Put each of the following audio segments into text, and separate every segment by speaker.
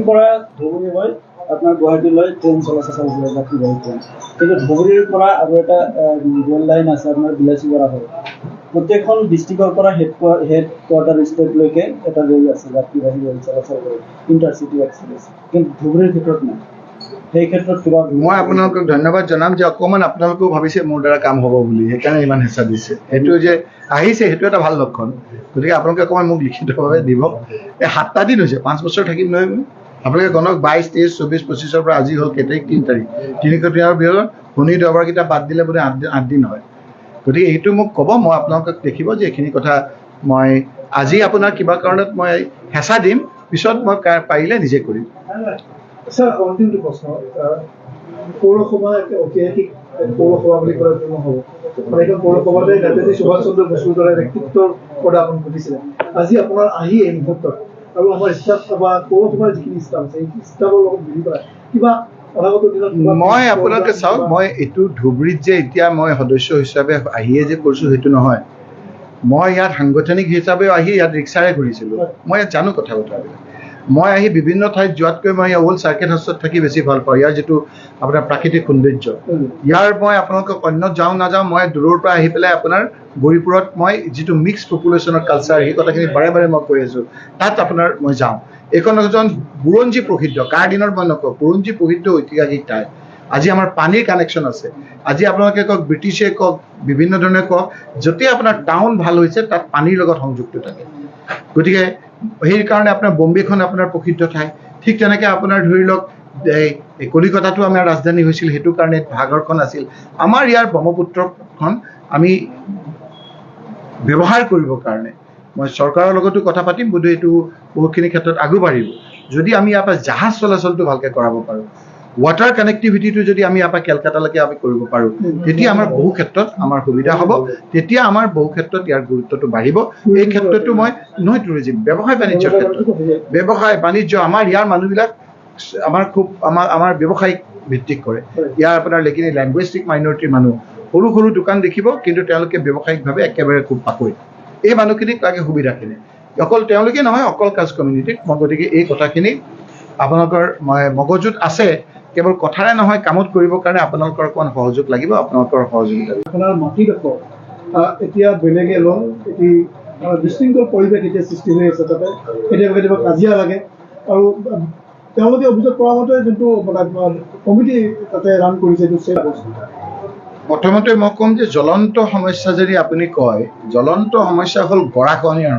Speaker 1: পৰা ধুবুৰীলৈ আপোনাৰ গুৱাহাটীলৈ ট্ৰেইন চলাচল কৰে যাত্ৰীবাহী ট্ৰেইন, কিন্তু ধুবুৰীৰ পৰা আৰু এটা ৰেল লাইন আছে আপোনাৰ বিলাচীপাৰা হৈ প্ৰত্যেকখন ডিষ্ট্ৰিক্টৰ পৰা হেড কোৱাৰ্টাৰ ষ্টেটলৈকে এটা ৰেল আছে, যাত্ৰীবাহী ৰেল চলাচল কৰে, ইণ্টাৰচিটি এক্সপ্ৰেছ, কিন্তু ধুবুৰীৰ ক্ষেত্ৰত নাই। সেই ক্ষেত্ৰত কিবা
Speaker 2: মই আপোনালোকক ধন্যবাদ জনাম যে অকণমান আপোনালোকেও ভাবিছে মোৰ দ্বাৰা কাম হ'ব বুলি, সেইকাৰণে ইমান হেঁচা দিছে। সেইটো যে আহিছে সেইটো এটা ভাল লক্ষণ। গতিকে আপোনালোকে অকণমান মোক লিখিতভাৱে দিব। এই 7টা দিন হৈছে, 5 বছৰ থাকিম নহয় মই। আপোনালোকে গণক 22, 23, 24, 25ৰ পৰা আজি হ'ল কেই তাৰিখ? 3 তাৰিখ। 300 দিনৰ ভিতৰত শনি দেওবাৰকেইটা বাদ দিলে বোলে 8 দিন হয়। গতিকে এইটো মোক ক'ব, মই আপোনালোকক দেখিব যে এইখিনি কথা মই আজি আপোনাৰ কিবা কাৰণত মই হেঁচা দিম, পিছত মই পাৰিলে নিজে কৰিম।
Speaker 3: স্যাৰ, অন্তিমটো প্ৰশ্ন, পৌৰসভা ঐতিহাসিক পৌৰসভা বুলি ক'লে ভুল নহ'ব। এইখন পৌৰসভাতে নেতাজী সুভাষ চন্দ্ৰ বসুৰ দৰে ব্যক্তিত্বৰ পদাৰ্পণ ঘটিছিলে। আজি আপোনাৰ আহি এই মুহূৰ্তত আৰু আমাৰ ষ্টাফ বা পৌৰসভাৰ যিখিনি ষ্টাফ আছে, সেই ষ্টাফৰ লগত মিলি পেলাই কিবা অনাগত দিনত
Speaker 2: মই আপোনালোকে চাওক, মই এইটো ধুবুৰীত যে এতিয়া মই সদস্য হিচাপে আহিয়ে যে কৰিছোঁ সেইটো নহয়। মই ইয়াত সাংগঠনিক হিচাপেও আহি ইয়াত ৰিক্সাৰে ঘূৰিছিলোঁ। মই ইয়াত জানো কথা বতৰাবিলাক। মই আহি বিভিন্ন ঠাইত যোৱাতকৈ মই অল চাৰ্কেট হাউচত থাকি বেছি ভাল পাওঁ। ইয়াৰ যিটো আপোনাৰ প্ৰাকৃতিক সৌন্দৰ্য, ইয়াৰ মই আপোনালোকক অন্যত যাওঁ নাযাওঁ, মই দূৰৰ পৰা আহি পেলাই আপোনাৰ গৌৰীপুৰত মই যিটো মিক্স পপুলেশ্যনৰ কালচাৰ, সেই কথাখিনি বাৰে বাৰে মই কৈ আছোঁ, তাত আপোনাৰ মই যাওঁ। এইখন এজন বুৰঞ্জী প্ৰসিদ্ধ, কাৰ দিনৰ মই নকওঁ, বুৰঞ্জী প্ৰসিদ্ধ ঐতিহাসিক ঠাই। আজি আমাৰ পানীৰ কানেকশ্যন আছে। আজি আপোনালোকে কওক, ব্ৰিটিছে কওক, বিভিন্ন ধৰণে কওক, য'তেই আপোনাৰ টাউন ভাল হৈছে তাত পানীৰ লগত সংযুক্ত থাকে। গতিকে সেইকাৰণে আপোনাৰ বম্বেখন আপোনাৰ প্ৰসিদ্ধ ঠাই। ঠিক তেনেকৈ আপোনাৰ ধৰি লওক এই কলিকতাটো আমাৰ ৰাজধানী হৈছিল, সেইটো কাৰণে ভাগৰখন আছিল। আমাৰ ইয়াৰ ব্ৰহ্মপুত্ৰখন আমি ব্যৱহাৰ কৰিবৰ কাৰণে মই চৰকাৰৰ লগতো কথা পাতিম, বোধহয় এইটো বহুতখিনি ক্ষেত্ৰত আগবাঢ়িব যদি আমি ইয়াৰ পৰা জাহাজ চলাচলটো ভালকৈ কৰাব পাৰোঁ। ৱাটাৰ কানেক্টিভিটিটো যদি আমি ইয়াৰ পৰা কেলকাতালৈকে আমি কৰিব পাৰোঁ, তেতিয়া আমাৰ বহু ক্ষেত্ৰত আমাৰ সুবিধা হ'ব। তেতিয়া আমাৰ বহু ক্ষেত্ৰত ইয়াৰ গুৰুত্বটো বাঢ়িব। এই ক্ষেত্ৰতো মই নহয় টুৰিজিম, ব্যৱসায় বাণিজ্যৰ ক্ষেত্ৰত, ব্যৱসায় বাণিজ্য আমাৰ ইয়াৰ মানুহবিলাক আমাৰ ব্যৱসায়িক ভিত্তিক কৰে। ইয়াৰ আপোনাৰ লেকিন লেংগুৱেষ্টিক মাইনৰিটিৰ মানুহ সৰু সৰু দোকান দেখিব, কিন্তু তেওঁলোকে ব্যৱসায়িকভাৱে একেবাৰে খুব পাকৈত। এই মানুহখিনিক লাগে সুবিধাখিনি, অকল তেওঁলোকে নহয়, অকল কাষ্ট কমিউনিটিক। মই গতিকে এই কথাখিনি আপোনালোকৰ মগজুত আছে, কেৱল কথাৰে নহয়, কামত কৰিবৰ কাৰণে আপোনালোকৰ অকণমান সহযোগ লাগিব, আপোনালোকৰ সহযোগিতা।
Speaker 3: আপোনাৰ মাটিডোখৰ এতিয়া বেলেগে লওঁ, এটি বিশৃংখল পৰিৱেশ এতিয়া সৃষ্টি হৈ আছে। তাতে কেতিয়াবা কেতিয়াবা কাজিয়া লাগে, আৰু তেওঁলোকে অভিযোগ কৰা মতে যোনটো কমিটি তাতে ৰান কৰিছে এইটো চেফ বস্তু।
Speaker 2: প্ৰথমতে মই ক'ম যে জ্বলন্ত সমস্যা যদি আপুনি কয়, জ্বলন্ত সমস্যা হ'ল গৰাখহনীয়াৰ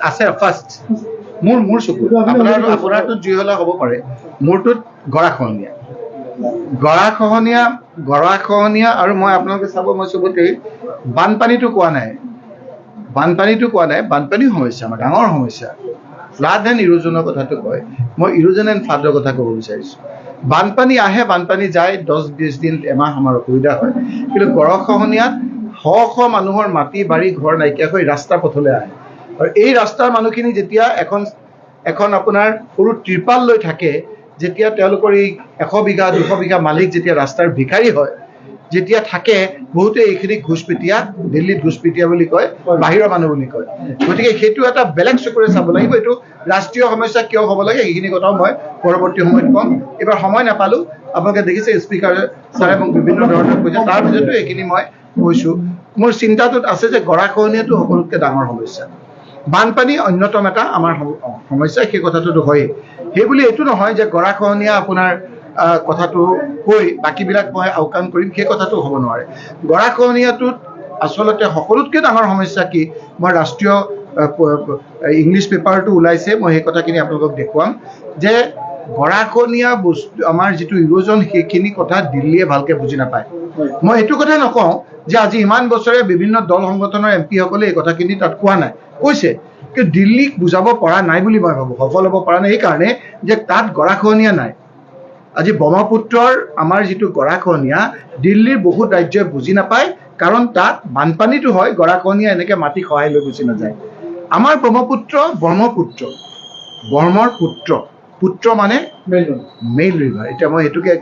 Speaker 2: আছে। ফাৰ্ষ্ট মোৰ চকুত, আপোনাৰতো যি হ'লে হ'ব পাৰে, মোৰটোত গৰাখহনীয়া আৰু মই আপোনালোকে চাব, মই চবতে বানপানীটো কোৱা নাই, বানপানীৰ সমস্যা আমাৰ ডাঙৰ সমস্যা। ফ্লাড এণ্ড ইৰোজনৰ কথাটো কয়, মই ইৰোজন এণ্ড ফ্লাডৰ কথা ক'ব বিচাৰিছোঁ। বানপানী আহে, বানপানী যায়, 10-20 দিন, এমাহ আমাৰ অসুবিধা হয়। কিন্তু গৰাখহনীয়াত শ মানুহৰ মাটি বাৰী ঘৰ নাইকিয়া হৈ ৰাস্তা পথলৈ আহে। আৰু এই ৰাস্তাৰ মানুহখিনি যেতিয়া এখন আপোনাৰ সৰু ত্ৰিপাল লৈ থাকে, যেতিয়া তেওঁলোকৰ এই 100 বিঘা 200 বিঘা মালিক যেতিয়া ৰাস্তাৰ ভিখাৰী হয়, যেতিয়া থাকে, বহুতে এইখিনি ঘোষপেটীয়া, দিল্লীত ঘোষপেটীয়া বুলি কয়, বাহিৰৰ মানুহ বুলি কয়। গতিকে সেইটো এটা বেলেগ চকুৰে চাব লাগিব। এইটো ৰাষ্ট্ৰীয় সমস্যা কিয় হ'ব লাগে, সেইখিনি কথাও মই পৰৱৰ্তী সময়ত ক'ম। এইবাৰ সময় নাপালোঁ, আপোনালোকে দেখিছে স্পীকাৰ ছাৰে মোক বিভিন্ন ধৰণৰ কৈছে, তাৰ ভিতৰতো এইখিনি মই কৈছোঁ। মোৰ চিন্তাটোত আছে যে গৰাখহনীয়াটো সকলোতকৈ ডাঙৰ সমস্যা, বানপানী অন্যতম এটা আমাৰ সমস্যা, সেই কথাটোতো হয়েই। সেইবুলি এইটো নহয় যে গৰাখহনীয়া আপোনাৰ কথাটো কৈ বাকীবিলাক মই আওকাণ কৰিম, সেই কথাটো হ'ব নোৱাৰে। গৰাখহনীয়াটোত আচলতে সকলোতকৈ ডাঙৰ সমস্যা কি, মই ৰাষ্ট্ৰীয় ইংলিছ পেপাৰটো ওলাইছে, মই সেই কথাখিনি আপোনালোকক দেখুৱাম যে গৰাখহনীয়া বস্তু আমাৰ যিটো ইৰোজন, সেইখিনি কথা দিল্লীয়ে ভালকৈ বুজি নাপায়। মই এইটো কথা নকওঁ যে আজি ইমান বছৰে বিভিন্ন দল সংগঠনৰ MP সকলে এই কথাখিনি তাত কোৱা নাই, কৈছে, কিন্তু দিল্লীক বুজাব পৰা নাই বুলি মই ভাবোঁ। সফল হ'ব পৰা নাই এইকাৰণে যে তাত গৰাখহনীয়া নাই। আজি ব্ৰহ্মপুত্ৰৰ আমাৰ যিটো গৰাখহনীয়া, দিল্লীৰ বহুত ৰাজ্যই বুজি নাপায়, কাৰণ তাত বানপানীটো হয়, গৰাখহনীয়া এনেকৈ মাটি খহাই লৈ গুচি নাযায়। আমাৰ ব্ৰহ্মৰ পুত্ৰ মানে মেইন ৰিভাৰ। এতিয়া মই এইটোকে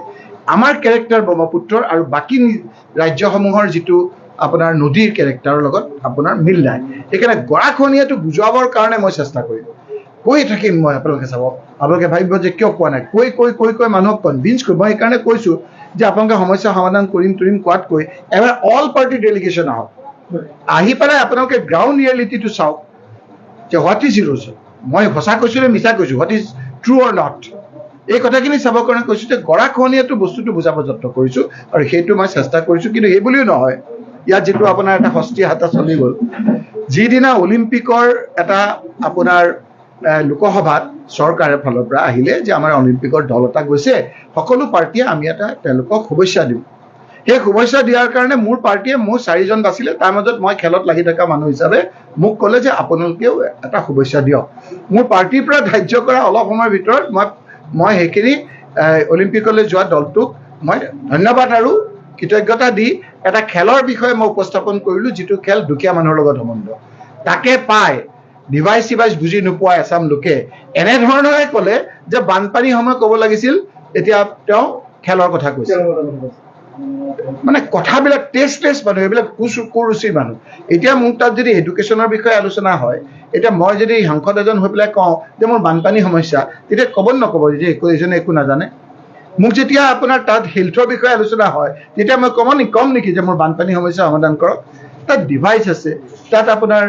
Speaker 2: আমাৰ কেৰেক্টাৰ ব্ৰহ্মপুত্ৰৰ আৰু বাকী ৰাজ্যসমূহৰ যিটো আপোনাৰ নদীৰ কেৰেক্টাৰৰ লগত আপোনাৰ মিল নাই। সেইকাৰণে গৰাখহনীয়াটো বুজুৱাবৰ কাৰণে মই চেষ্টা কৰিম। কৈ থাকিম মই, আপোনালোকে চাব, আপোনালোকে ভাবিব যে কিয় কোৱা নাই, কৈ মানুহক কনভিন্স কৰিব। মই সেইকাৰণে কৈছোঁ যে আপোনালোকে সমস্যা সমাধান কৰিম কোৱাতকৈ এবাৰ অল পাৰ্টি ডেলিগেশ্যন আহক, আহি পেলাই আপোনালোকে গ্ৰাউণ্ড ৰিয়েলিটিটো চাওক যে হোৱাট ইজ ইৰোজন। মই সঁচা কৈছোঁ নে মিছা কৈছোঁ, what is true or not, এই কথাখিনি চাবৰ কাৰণে কৈছোঁ যে গৰাখহনীয়াটো বস্তুটো বুজাব যত্ন কৰিছোঁ আৰু সেইটো মই চেষ্টা কৰিছোঁ। কিন্তু এই বুলিও নহয়, ইয়াত যিটো আপোনাৰ এটা সস্তীয়া হাতা চলি গ'ল, যিদিনা অলিম্পিকৰ এটা আপোনাৰ লোকসভাত চৰকাৰৰ ফালৰ পৰা আহিলে যে আমাৰ অলিম্পিকৰ দল এটা গৈছে, সকলো পাৰ্টীয়ে আমি এটা তেওঁলোকক শুভেচ্ছা দিওঁ। সেই শুভেচ্ছা দিয়াৰ কাৰণে মোৰ পাৰ্টীয়ে মোৰ 4জন বাছিলে, তাৰ মাজত মই খেলত লাগি থকা মানুহ হিচাপে মোক ক'লে যে আপোনালোকেও এটা শুভেচ্ছা দিয়ক। মোৰ পাৰ্টীৰ পৰা ধাৰ্য কৰা অলপ সময়ৰ ভিতৰত মই সেইখিনি অলিম্পিকলৈ যোৱা দলটোক মই ধন্যবাদ আৰু কৃতজ্ঞতা দি এটা খেলৰ বিষয়ে মই উপস্থাপন কৰিলোঁ, যিটো খেল দুখীয়া মানুহৰ লগত সম্বন্ধ। তাকে পাই ডিভাইচ চিভাইচ বুজি নোপোৱা এচাম লোকে এনেধৰণৰে ক'লে যে বানপানীৰ সময় ক'ব লাগিছিল, এতিয়া তেওঁ খেলৰ কথা কৈছে। মানে কথাবিলাক টেষ্টলেছ মানুহ, এইবিলাক কুৰুচিৰ মানুহ। এতিয়া মোক তাত যদি এডুকেশ্যনৰ বিষয়ে আলোচনা হয়, এতিয়া মই যদি সাংসদ এজন হৈ পেলাই কওঁ যে মোৰ বানপানী সমস্যা, তেতিয়া ক'ব নক'ব যে এজনে একো নাজানে। মোক যেতিয়া আপোনাৰ তাত হেল্থৰ বিষয়ে আলোচনা হয়, তেতিয়া মই কম নেকি যে মোৰ বানপানী সমস্যা সমাধান কৰক। তাত ডিভাইচ আছে, তাত আপোনাৰ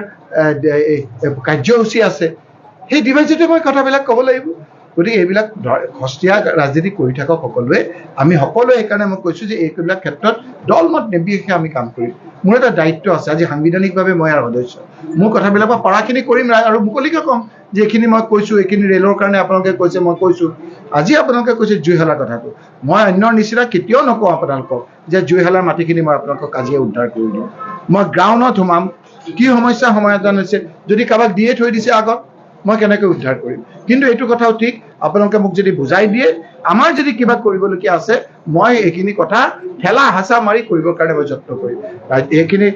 Speaker 2: কাৰ্যসূচী আছে, সেই ডিভাইচতে মই কথাবিলাক ক'ব লাগিব। গতিকে এইবিলাক সস্তীয়া ৰাজনীতি কৰি থাকক সকলোৱে, আমি সকলোৱে। সেইকাৰণে মই কৈছোঁ যে এইবিলাক ক্ষেত্ৰত দলমত নিৰ্বিশেষে আমি কাম কৰিম। মোৰ এটা দায়িত্ব আছে, আজি সাংবিধানিকভাৱে মই ইয়াৰ সদস্য, মোৰ কথাবিলাকৰ পাৰাখিনি কৰিম আৰু মুকলিকে ক'ম যে এইখিনি মই কৈছোঁ, এইখিনি ৰেলৰ কাৰণে আপোনালোকে কৈছে মই কৈছোঁ। আজি আপোনালোকে কৈছে জুইশালাৰ কথাটো, মই অন্যৰ নিচিনা কেতিয়াও নকওঁ আপোনালোকক যে জুইশালাৰ মাটিখিনি মই আপোনালোকক আজিয়ে উদ্ধাৰ কৰি দিওঁ। মই গ্ৰাউণ্ডত সোমাম, কি সমস্যা সমাধান হৈছে, যদি কাৰোবাক দিয়ে থৈ দিছে আগত, মই কেনেকৈ উদ্ধাৰ কৰিম। কিন্তু এইটো কথাও ঠিক, আপোনালোকে মোক যদি বুজাই দিয়ে, আমাৰ যদি কিবা কৰিবলগীয়া আছে, মই এইখিনি কথা ঠেলা হেঁচা মাৰি কৰিবৰ কাৰণে মই যত্ন কৰিম। এইখিনি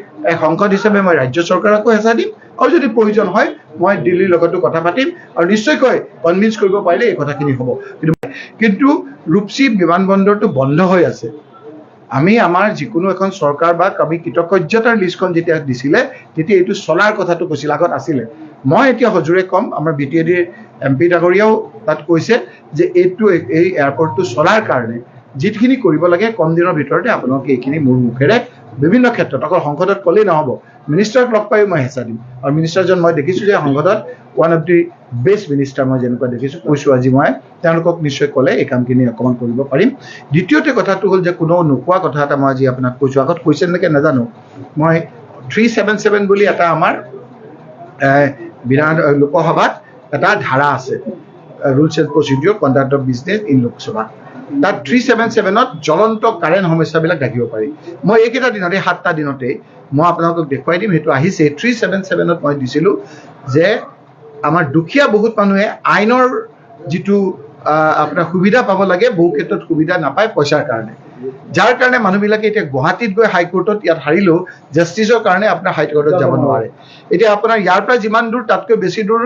Speaker 2: সংসদ হিচাপে মই ৰাজ্য চৰকাৰকো হেঁচা দিম, আৰু যদি প্ৰয়োজন হয় মই দিল্লীৰ লগতো কথা পাতিম, আৰু নিশ্চয়কৈ কনভিন্স কৰিব পাৰিলে এই কথাখিনি হ'ব। কিন্তু ৰূপসী বিমানবন্দৰটো বন্ধ হৈ আছে। আমি আমাৰ যিকোনো এখন চৰকাৰ বা আমি কৃতজ্ঞতাৰ লিষ্টখন যেতিয়া দিছিলে, তেতিয়া এইটো চলাৰ কথাটো কৈছিল, আগত আছিলে। মই এতিয়া সজোৰে ক'ম, আমাৰ BTADৰ MP ডাঙৰীয়াও তাত কৈছে যে এই এয়াৰপৰ্টটো চলাৰ কাৰণে যিখিনি কৰিব লাগে কম দিনৰ ভিতৰতে আপোনালোকে এইখিনি মোৰ মুখেৰে বিভিন্ন ক্ষেত্ৰত, অকল সংসদত ক'লেই নহ'ব, মিনিষ্টাৰক লগ পাই মই হেঁচা দিম। আৰু মিনিষ্টাৰজন মই দেখিছোঁ যে সংসদত one of the best minister মই যেনেকুৱা দেখিছোঁ, কৈছোঁ আজি মই তেওঁলোকক নিশ্চয় ক'লে এই কামখিনি অকণমান কৰিব পাৰিম। দ্বিতীয়তে কথাটো হ'ল যে কোনো নোকোৱা কথা এটা মই আজি আপোনাক কৈছোঁ, আগত কৈছে নেকি নাজানো, মই 377 বুলি এটা আমাৰ লোকসভাত এটা ধাৰা আছে, rules and procedure conduct of business in Lok Sabha. তাত 377ত জ্বলন্ত কাৰেণ্ট সমস্যাবিলাক ৰাখিব পাৰি। মই এইকেইটা দিনত, এই 7টা দিনতেই মই আপোনালোকক দেখুৱাই দিম, সেইটো আহিছে। 377ত মই দিছিলোঁ যে আমাৰ দুখীয়া বহুত মানুহে আইনৰ যিটো আপোনাৰ সুবিধা পাব লাগে, বহু ক্ষেত্ৰত সুবিধা নাপায় পইচাৰ কাৰণে, যাৰ কাৰণে মানুহবিলাকে এতিয়া গুৱাহাটীত গৈ হাইকোৰ্টত ইয়াত হাৰিলেও জাষ্টিছৰ কাৰণে আপোনাৰ হাইকোৰ্টত যাব নোৱাৰে। এতিয়া আপোনাৰ ইয়াৰ পৰা যিমান দূৰ, তাতকৈ বেছি দূৰ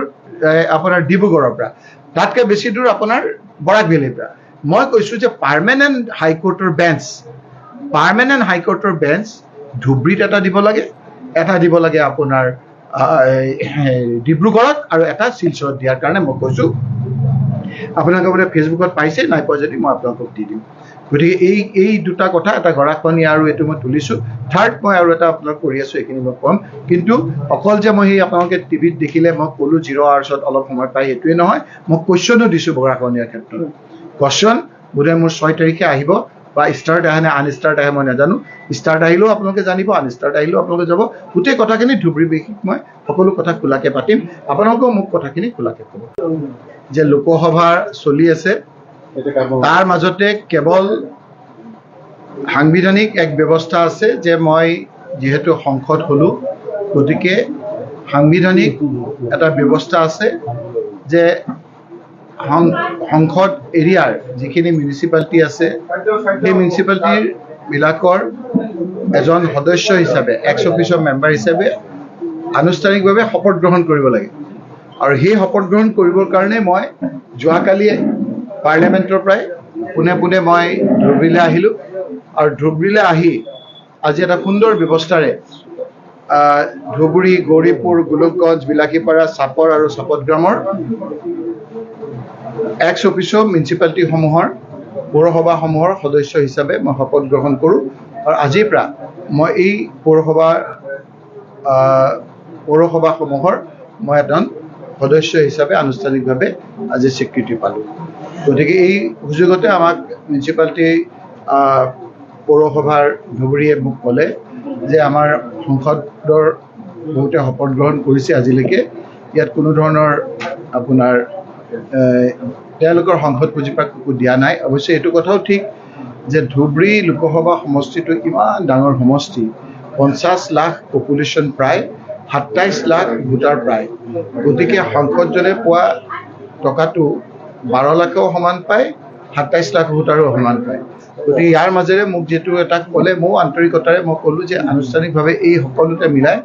Speaker 2: আপোনাৰ ডিব্ৰুগড়ৰ পৰা, তাতকৈ বেছি দূৰ আপোনাৰ বৰাক ভেলীৰ পৰা। মই কৈছোঁ যে পাৰ্মানেণ্ট হাইকোৰ্টৰ বেঞ্চ ধুবুৰীত এটা দিব লাগে, এটা দিব লাগে আপোনাৰ ডিব্ৰুগড়ত, আৰু এটা শিলচৰত দিয়াৰ কাৰণে মই কৈছোঁ। আপোনালোকে বোলে ফেচবুকত পাইছে, নাই পোৱা যদি মই আপোনালোকক দি দিম। গতিকে এই দুটা কথা, এটা গৰাখহনীয়া আৰু এইটো মই তুলিছোঁ। থাৰ্ড মই আৰু এটা আপোনাক কৰি আছোঁ, এইখিনি মই ক'ম। কিন্তু অকল যে মই সেই আপোনালোকে টিভিত দেখিলে মই ক'লোঁ 0 আৱাৰ্ছত অলপ সময় পাই, সেইটোৱে নহয়, মই কুৱেশ্যনো দিছোঁ গৰাখহনীয়াৰ ক্ষেত্ৰত। কুৱেশ্যন বোধহয় মোৰ 6 তাৰিখে আহিব, বা ষ্টাৰ্ট আহে নে আনষ্টাৰ্ট আহে মই নাজানো। ষ্টাৰ্ট আহিলেও আপোনালোকে জানিব, আনষ্টাৰ্ট আহিলেও আপোনালোকে যাব। গোটেই কথাখিনি ধুবুৰী বিশেষ মই সকলো কথা খোলাকে পাতিম, আপোনালোকেও মোক কথাখিনি খোলাকে ক'ব। যে লোকসভা চলি আছে, তাৰ মাজতে কেৱল সাংবিধানিক এক ব্যৱস্থা আছে যে মই যিহেতু সংসদ হ'লোঁ, গতিকে সাংবিধানিক এটা ব্যৱস্থা আছে যে সংসদ এৰিয়াৰ যিখিনি মিউনিচিপালিটি আছে, সেই মিউনিচিপালিটিবিলাকৰ এজন সদস্য হিচাপে, এক্স অফিচৰ মেম্বাৰ হিচাপে আনুষ্ঠানিকভাৱে শপত গ্ৰহণ কৰিব লাগে। আৰু সেই শপত গ্ৰহণ কৰিবৰ কাৰণে মই যোৱাকালি পাৰ্লিয়ামেণ্টৰ পৰাই পোনে মই ধুবুৰীলৈ আহিলোঁ, আৰু ধুবুৰীলৈ আহি আজি এটা সুন্দৰ ব্যৱস্থাৰে ধুবুৰী, গৌৰীপুৰ, গোলোকগঞ্জ, বিলাসীপাৰা, চাপৰ আৰু চাপতগ্ৰামৰ এক্স অফিচিয়েল মিউনিচিপালিটিসমূহৰ পৌৰসভাসমূহৰ সদস্য হিচাপে মই শপত গ্ৰহণ কৰোঁ। আৰু আজিৰ পৰা মই এই পৌৰসভাসমূহৰ মই এজন সদস্য হিচাপে আনুষ্ঠানিকভাৱে আজি স্বীকৃতি পালোঁ। গতিকে এই সুযোগতে আমাক মিউনিচিপালিটি পৌৰসভাৰ ধুবুৰীয়ে মোক ক'লে যে আমাৰ সংসদৰ বহুতে শপত গ্ৰহণ কৰিছে আজিলৈকে, ইয়াত কোনো ধৰণৰ আপোনাৰ তেওঁলোকৰ সংসদ পুঁজিৰ পৰা একো দিয়া নাই। অৱশ্যে এইটো কথাও ঠিক যে ধুবুৰী লোকসভা সমষ্টিটো ইমান ডাঙৰ সমষ্টি, 50 লাখ পপুলেশ্যন, প্ৰায় 27 লাখ ভোটাৰ প্ৰায়। গতিকে সংসদজনে পোৱা টকাটো 12 লাখেও সমান পায়, 27 লাখ ভোটাৰো সমান পায়। গতিকে ইয়াৰ মাজেৰে মোক যিহেতু এটা ক'লে, ময়ো আন্তৰিকতাৰে মই ক'লোঁ যে আনুষ্ঠানিকভাৱে এই সকলোতে মিলাই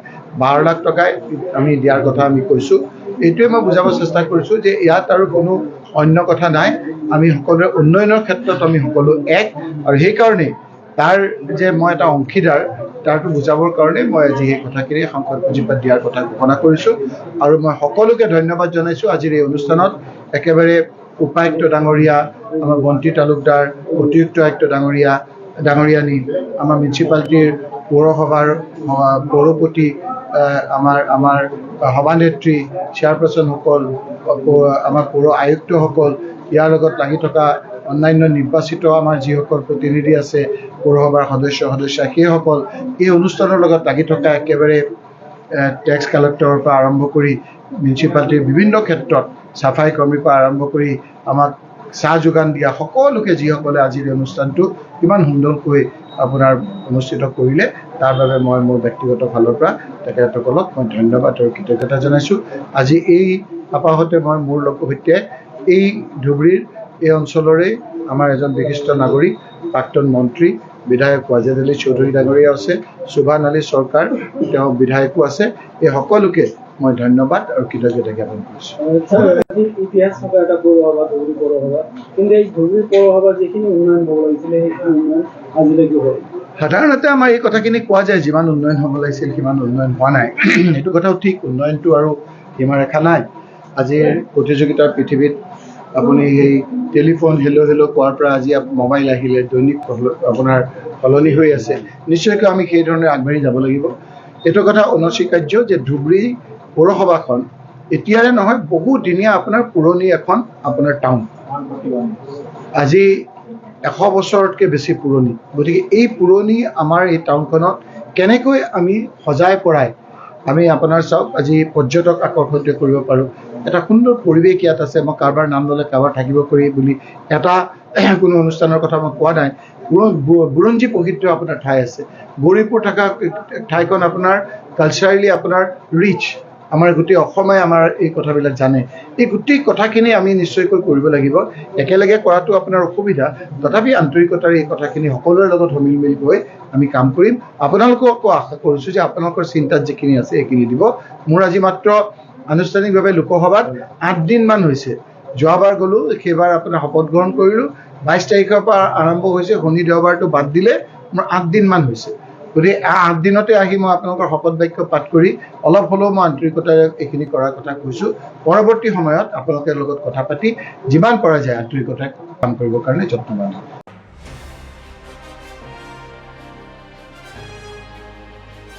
Speaker 2: 12 লাখ টকাই আমি দিয়াৰ কথা আমি কৈছোঁ। এইটোৱে মই বুজাব চেষ্টা কৰিছোঁ যে ইয়াত আৰু কোনো অন্য কথা নাই, আমি সকলোৰে উন্নয়নৰ ক্ষেত্ৰত আমি সকলো এক, আৰু সেইকাৰণেই তাৰ যে মই এটা অংশীদাৰ তাৰটো বুজাবৰ কাৰণে মই আজি এই কথাখিনি সংসদ পুঁজিৰ পৰা দিয়াৰ কথা ঘোষণা কৰিছোঁ। আৰু মই সকলোকে ধন্যবাদ জনাইছোঁ আজিৰ এই অনুষ্ঠানত। একেবাৰে উপায়ুক্ত ডাঙৰীয়া, আমাৰ বন্তি তালুকদাৰ, অতিৰিক্ত আয়ুক্ত ডাঙৰীয়ানী, আমাৰ মিউনিচিপালিটিৰ পৌৰসভাৰ পৌৰপতি, আমাৰ সভানেত্ৰী, চেয়াৰপাৰ্চনসকল, আমাৰ পৌৰ আয়ুক্তসকল, ইয়াৰ লগত লাগি থকা অন্যান্য নিৰ্বাচিত আমাৰ যিসকল প্ৰতিনিধি আছে, পৌৰসভাৰ সদস্য সেইসকল, এই অনুষ্ঠানৰ লগত লাগি থকা একেবাৰে টেক্স কালেক্টৰৰ পৰা আৰম্ভ কৰি মিউনিচিপালিটিৰ বিভিন্ন ক্ষেত্ৰত চাফাই কৰ্মীৰ পৰা আৰম্ভ কৰি আমাক চাহ যোগান দিয়া সকলোকে, যিসকলে আজিৰ এই অনুষ্ঠানটো ইমান সুন্দৰকৈ আপোনাৰ অনুষ্ঠিত কৰিলে, তাৰ বাবে মই মোৰ ব্যক্তিগত ফালৰ পৰা তেখেতসকলক মই ধন্যবাদ আৰু কৃতজ্ঞতা জনাইছোঁ। আজি এই আপাহতে মই মোৰ সৈতে এই ধুবুৰীৰ এই অঞ্চলৰে আমাৰ এজন বিশিষ্ট নাগৰিক, প্ৰাক্তন মন্ত্ৰী, বিধায়ক ৱাজেদ আলী চৌধুৰী ডাঙৰীয়া আছে, সুভান আলী চৰকাৰ, তেওঁ বিধায়কো আছে। এই সকলোকে মই ধন্যবাদ আৰু কৃতজ্ঞতা জ্ঞাপন কৰিছোঁ।
Speaker 1: ইতিহাস থকা এটা পৌৰসভা ধুবুৰী পৌৰসভা, কিন্তু এই ধুবুৰী পৌৰসভা যিখিনি উন্নয়ন হ'ব লাগিছিলে সেইখিনি উন্নয়ন আজিলৈকে হ'ল।
Speaker 2: সাধাৰণতে আমাৰ এই কথাখিনি কোৱা যায়, যিমান উন্নয়ন হ'ব লাগিছিল সিমান উন্নয়ন হোৱা নাই। এইটো কথাও ঠিক, উন্নয়নটো আৰু সীমাৰেখা নাই। আজিৰ প্ৰতিযোগিতাৰ পৃথিৱীত আপুনি সেই টেলিফোন হেল্ল' কোৱাৰ পৰা আজি মোবাইল আহিলে, দৈনিক আপোনাৰ সলনি হৈ আছে। নিশ্চয়কৈ আমি সেইধৰণে আগবাঢ়ি যাব লাগিব। এইটো কথা অনস্বীকাৰ্য যে ধুবুৰী পৌৰসভাখন এতিয়াৰে নহয়, বহুদিনীয়া আপোনাৰ পুৰণি এখন আপোনাৰ টাউন, আজি 100 বছৰতকৈ বেছি পুৰণি। গতিকে এই পুৰণি আমাৰ এই টাউনখনত কেনেকৈ আমি সজাই পৰাই আমি আপোনাৰ চাওক আজি পৰ্যটক আকৰ্ষিত কৰিব পাৰোঁ। এটা সুন্দৰ পৰিৱেশ ইয়াত আছে। মই কাৰোবাৰ নাম ল'লে কাৰোবাৰ থাকিব পাৰি বুলি এটা কোনো অনুষ্ঠানৰ কথা মই কোৱা নাই। বুৰঞ্জী প্ৰসিদ্ধ আপোনাৰ ঠাই আছে। গৌৰীপুৰ থকা ঠাইখন আপোনাৰ কালচাৰেলি আপোনাৰ ৰিচ, আমাৰ গোটেই অসমে আমাৰ এই কথাবিলাক জানে। এই গোটেই কথাখিনি আমি নিশ্চয়কৈ কৰিব লাগিব। একেলগে কৰাটো আপোনাৰ অসুবিধা, তথাপি আন্তৰিকতাৰে এই কথাখিনি সকলোৰে লগত সমিল মিল গৈ আমি কাম কৰিম। আপোনালোককো আশা কৰিছোঁ যে আপোনালোকৰ চিন্তাত যিখিনি আছে সেইখিনি দিব। মোৰ আজি মাত্ৰ আনুষ্ঠানিকভাৱে লোকসভাত 8 দিনমান হৈছে। যোৱাবাৰ গ'লোঁ, সেইবাৰ আপোনাৰ শপত গ্ৰহণ কৰিলোঁ। 22 তাৰিখৰ পৰা আৰম্ভ হৈছে, শনি দেওবাৰটো বাদ দিলে মোৰ 8 দিনমান হৈছে। গতিকে 8 দিনতে আহি মই আপোনালোকৰ শপত বাক্য পাঠ কৰি অলপ হ'লেও মই আন্তৰিকতাৰে এইখিনি কৰাৰ কথা কৈছোঁ। পৰৱৰ্তী সময়ত আপোনালোকৰ লগত কথা পাতি যিমান পৰা যায় আন্তৰিকতাৰে কাম কৰিবৰ কাৰণে যত্নবান হ'ম।